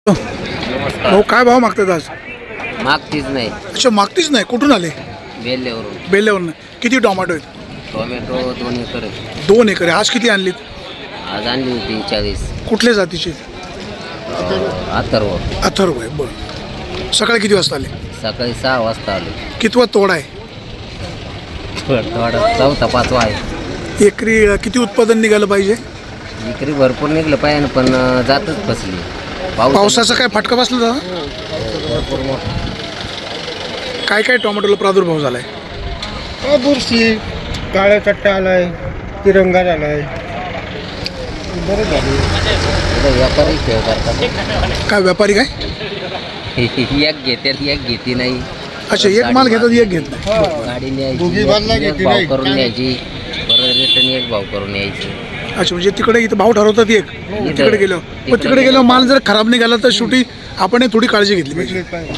भाऊ काय भाव मागतात आज? मागतीच नाही. अच्छा मागतीच नाही. कुठून आले? बेल्ल्यावरून. बेल्ल्यावरून. किती टोमॅटो आहेत? टोमॅटो 2 एकर आहे. 2 एकर आहे. आज किती आणलीत? आज आणली होती 40. कुठल्या जातीचे? अथर्व. अथर्व आहे. बरं. सकाळी किती वाजता आले? सकाळी 6 वाजता आलो. कितवा तोडा आहे? थोडा 4था 5वा आहे. एकरी किती उत्पादन निघालं पाहिजे? विक्री भरपूर निघलं पाहिजे पण जातच फसली. पावसाचा काय फटका बसला दादा? भरपूर मोठा. काय काय टोमॅटोला प्रादुर्भाव झालाय? बुरशी, काळा चट्टा आलाय, तिरंगा झालाय. बरं झालं. इथं व्यापारी खेळ करतात. काय व्यापारी काय? एक घेतात एक घेते नाही. अच्छा एक माल घेतात एक घेत नाही. गाडी दोघी बाजूला न्यायची एक घेते भाव नाही. करून न्यायची परत रिटर्न एक भाव करून यायची. अच्छा म्हणजे तिकडे इथं भाव ठरवतात एक तिकडे गेलो. पण तिकडे गेलो माल जर खराब निघाला तर शेवटी आपण थोडी काळजी घेतली पाहिजे. पाहिजे.